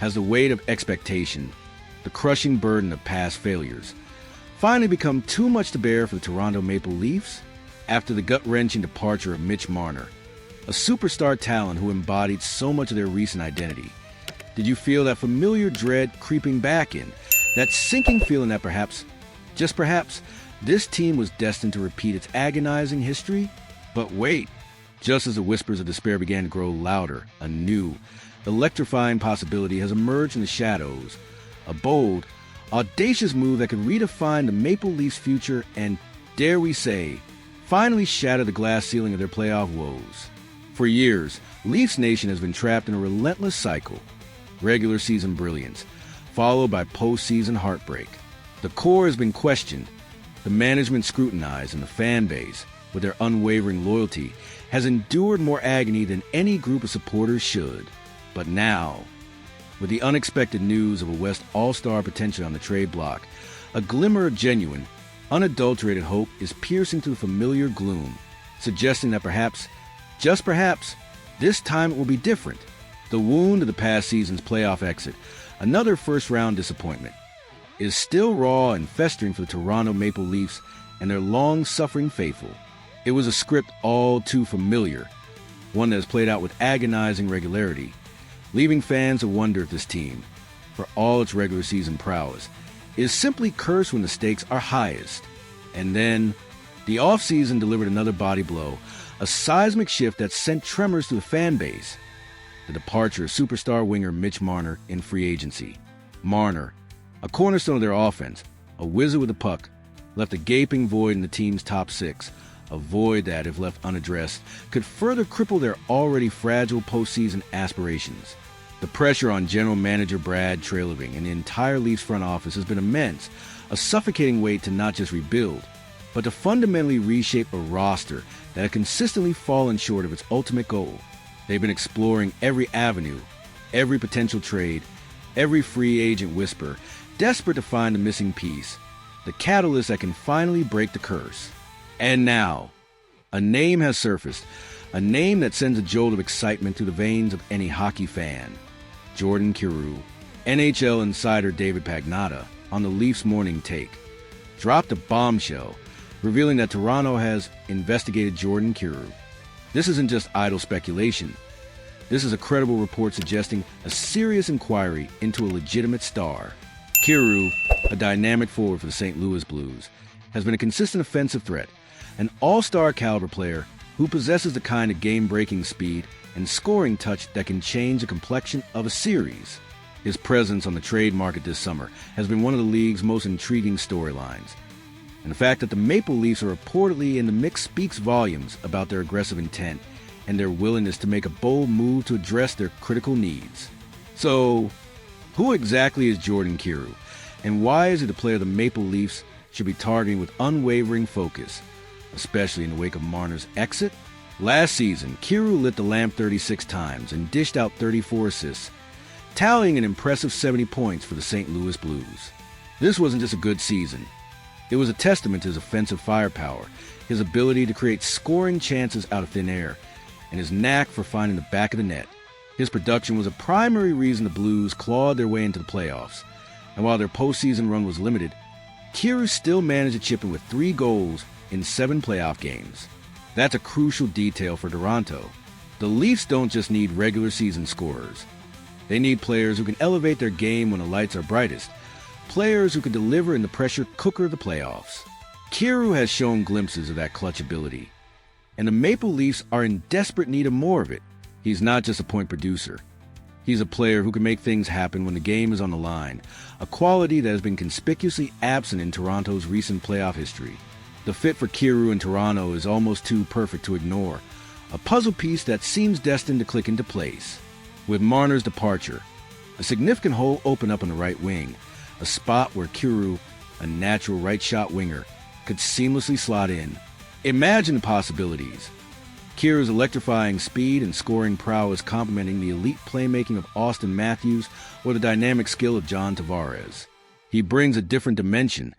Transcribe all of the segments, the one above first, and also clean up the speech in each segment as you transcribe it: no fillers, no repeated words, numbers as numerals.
has the weight of expectation, the crushing burden of past failures, finally become too much to bear for the Toronto Maple Leafs after the gut-wrenching departure of Mitch Marner, a superstar talent who embodied so much of their recent identity? Did you feel that familiar dread creeping back in, that sinking feeling that perhaps, just perhaps, this team was destined to repeat its agonizing history? But wait, just as the whispers of despair began to grow louder, a new, electrifying possibility has emerged in the shadows. A bold, audacious move that could redefine the Maple Leafs' future and, dare we say, finally shatter the glass ceiling of their playoff woes. For years, Leafs Nation has been trapped in a relentless cycle. Regular season brilliance, followed by postseason heartbreak. The core has been questioned, the management scrutinized, and the fan base, with their unwavering loyalty, has endured more agony than any group of supporters should. But now, with the unexpected news of a West All-Star potential on the trade block, a glimmer of genuine, unadulterated hope is piercing through familiar gloom, suggesting that perhaps, just perhaps, this time it will be different. The wound of the past season's playoff exit, another first-round disappointment, is still raw and festering for the Toronto Maple Leafs and their long-suffering faithful. It was a script all too familiar, one that has played out with agonizing regularity, leaving fans to wonder if this team, for all its regular season prowess, is simply cursed when the stakes are highest. And then, the offseason delivered another body blow, a seismic shift that sent tremors through the fan base. The departure of superstar winger Mitch Marner in free agency. Marner, a cornerstone of their offense, a wizard with the puck, left a gaping void in the team's top six, a void that, if left unaddressed, could further cripple their already fragile postseason aspirations. The pressure on general manager Brad Treliving and the entire Leafs front office has been immense, a suffocating weight to not just rebuild, but to fundamentally reshape a roster that had consistently fallen short of its ultimate goal. They've been exploring every avenue, every potential trade, every free agent whisper, desperate to find the missing piece, the catalyst that can finally break the curse. And now, a name has surfaced, a name that sends a jolt of excitement through the veins of any hockey fan. Jordan Kyrou. NHL insider David Pagnotta, on the Leafs Morning Take, dropped a bombshell, revealing that Toronto has investigated Jordan Kyrou. This isn't just idle speculation. This is a credible report suggesting a serious inquiry into a legitimate star. Kyrou, a dynamic forward for the St. Louis Blues, has been a consistent offensive threat, an all-star caliber player who possesses the kind of game-breaking speed and scoring touch that can change the complexion of a series. His presence on the trade market this summer has been one of the league's most intriguing storylines. And the fact that the Maple Leafs are reportedly in the mix speaks volumes about their aggressive intent and their willingness to make a bold move to address their critical needs. So, who exactly is Jordan Kyrou, and why is he the player the Maple Leafs should be targeting with unwavering focus, especially in the wake of Marner's exit? Last season, Kyrou lit the lamp 36 times and dished out 34 assists, tallying an impressive 70 points for the St. Louis Blues. This wasn't just a good season. It was a testament to his offensive firepower, his ability to create scoring chances out of thin air, and his knack for finding the back of the net. His production was a primary reason the Blues clawed their way into the playoffs, and while their postseason run was limited, Kyrou still managed to chip in with 3 goals in 7 playoff games. That's a crucial detail for Toronto. The Leafs don't just need regular season scorers. They need players who can elevate their game when the lights are brightest, players who can deliver in the pressure cooker of the playoffs. Kyrou has shown glimpses of that clutch ability, and the Maple Leafs are in desperate need of more of it. He's not just a point producer. He's a player who can make things happen when the game is on the line, a quality that has been conspicuously absent in Toronto's recent playoff history. The fit for Kyrou in Toronto is almost too perfect to ignore, a puzzle piece that seems destined to click into place. With Marner's departure, a significant hole opened up on the right wing, a spot where Kyrou, a natural right-shot winger, could seamlessly slot in. Imagine the possibilities. Kyrou's electrifying speed and scoring prowess complementing the elite playmaking of Austin Matthews or the dynamic skill of John Tavares. He brings a different dimension,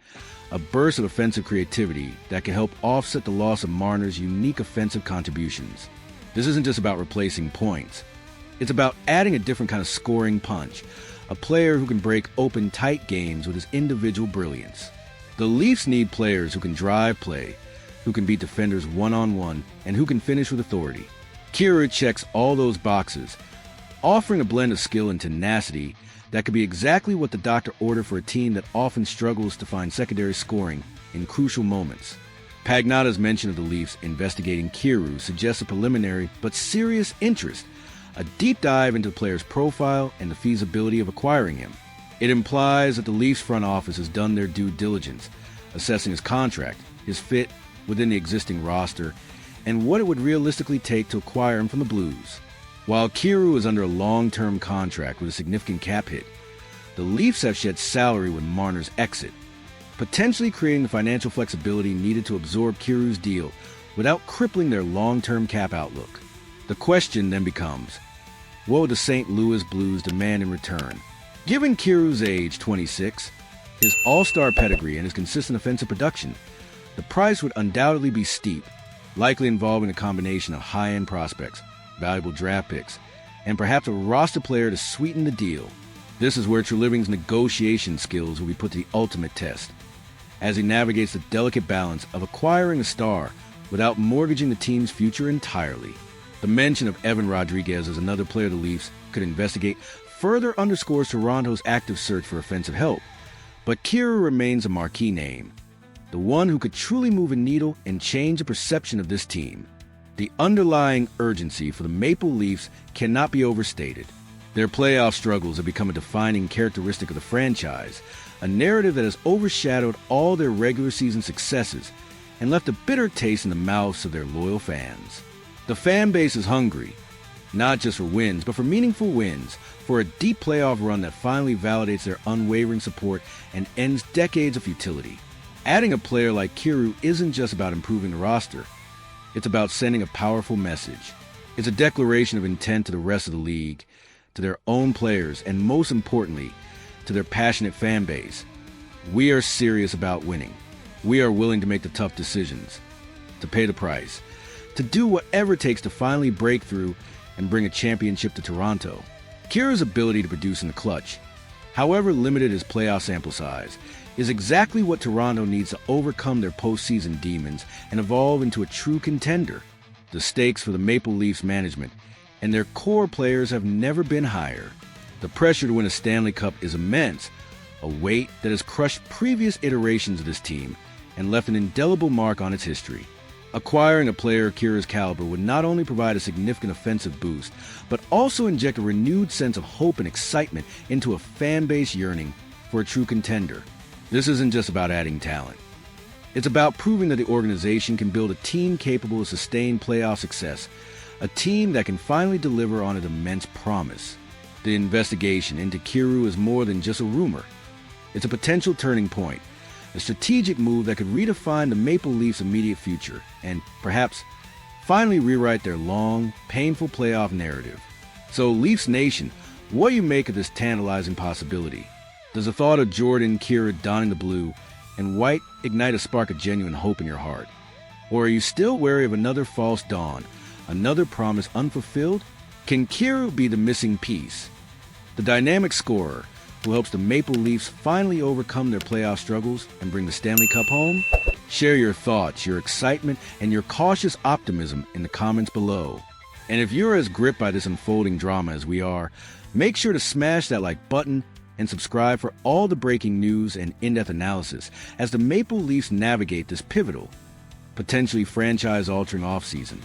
a burst of offensive creativity that can help offset the loss of Marner's unique offensive contributions. This isn't just about replacing points. It's about adding a different kind of scoring punch, a player who can break open tight games with his individual brilliance. The Leafs need players who can drive play, who can beat defenders one-on-one, and who can finish with authority. Kyrou checks all those boxes, offering a blend of skill and tenacity that could be exactly what the doctor ordered for a team that often struggles to find secondary scoring in crucial moments. Pagnata's mention of the Leafs investigating Kyrou suggests a preliminary but serious interest, a deep dive into the player's profile and the feasibility of acquiring him. It implies that the Leafs front office has done their due diligence, assessing his contract, his fit within the existing roster, and what it would realistically take to acquire him from the Blues. While Kyrou is under a long-term contract with a significant cap hit, the Leafs have shed salary with Marner's exit, potentially creating the financial flexibility needed to absorb Kyrou's deal without crippling their long-term cap outlook. The question then becomes, what would the St. Louis Blues demand in return? Given Kyrou's age, 26, his all-star pedigree, and his consistent offensive production, the price would undoubtedly be steep, likely involving a combination of high-end prospects, valuable draft picks, and perhaps a roster player to sweeten the deal. This is where Treliving's negotiation skills will be put to the ultimate test, as he navigates the delicate balance of acquiring a star without mortgaging the team's future entirely. The mention of Evan Rodriguez as another player the Leafs could investigate further underscores Toronto's active search for offensive help, but Kyrou remains a marquee name, the one who could truly move a needle and change the perception of this team. The underlying urgency for the Maple Leafs cannot be overstated. Their playoff struggles have become a defining characteristic of the franchise, a narrative that has overshadowed all their regular season successes and left a bitter taste in the mouths of their loyal fans. The fan base is hungry, not just for wins, but for meaningful wins, for a deep playoff run that finally validates their unwavering support and ends decades of futility. Adding a player like Kyrou isn't just about improving the roster. It's about sending a powerful message. It's a declaration of intent to the rest of the league, to their own players, and most importantly, to their passionate fan base. We are serious about winning. We are willing to make the tough decisions, to pay the price, to do whatever it takes to finally break through and bring a championship to Toronto. Kyrou's ability to produce in the clutch, however limited his playoff sample size, is exactly what Toronto needs to overcome their postseason demons and evolve into a true contender. The stakes for the Maple Leafs management and their core players have never been higher. The pressure to win a Stanley Cup is immense, a weight that has crushed previous iterations of this team and left an indelible mark on its history. Acquiring a player of Kyrou's caliber would not only provide a significant offensive boost, but also inject a renewed sense of hope and excitement into a fan base yearning for a true contender. This isn't just about adding talent. It's about proving that the organization can build a team capable of sustained playoff success, a team that can finally deliver on its immense promise. The investigation into Kyrou is more than just a rumor. It's a potential turning point, a strategic move that could redefine the Maple Leafs' immediate future and, perhaps, finally rewrite their long, painful playoff narrative. So, Leafs Nation, what do you make of this tantalizing possibility? Does the thought of Jordan Kyrou donning the blue and white ignite a spark of genuine hope in your heart? Or are you still wary of another false dawn, another promise unfulfilled? Can Kyrou be the missing piece, the dynamic scorer who helps the Maple Leafs finally overcome their playoff struggles and bring the Stanley Cup home? Share your thoughts, your excitement, and your cautious optimism in the comments below. And if you're as gripped by this unfolding drama as we are, make sure to smash that like button and subscribe for all the breaking news and in-depth analysis as the Maple Leafs navigate this pivotal, potentially franchise-altering offseason.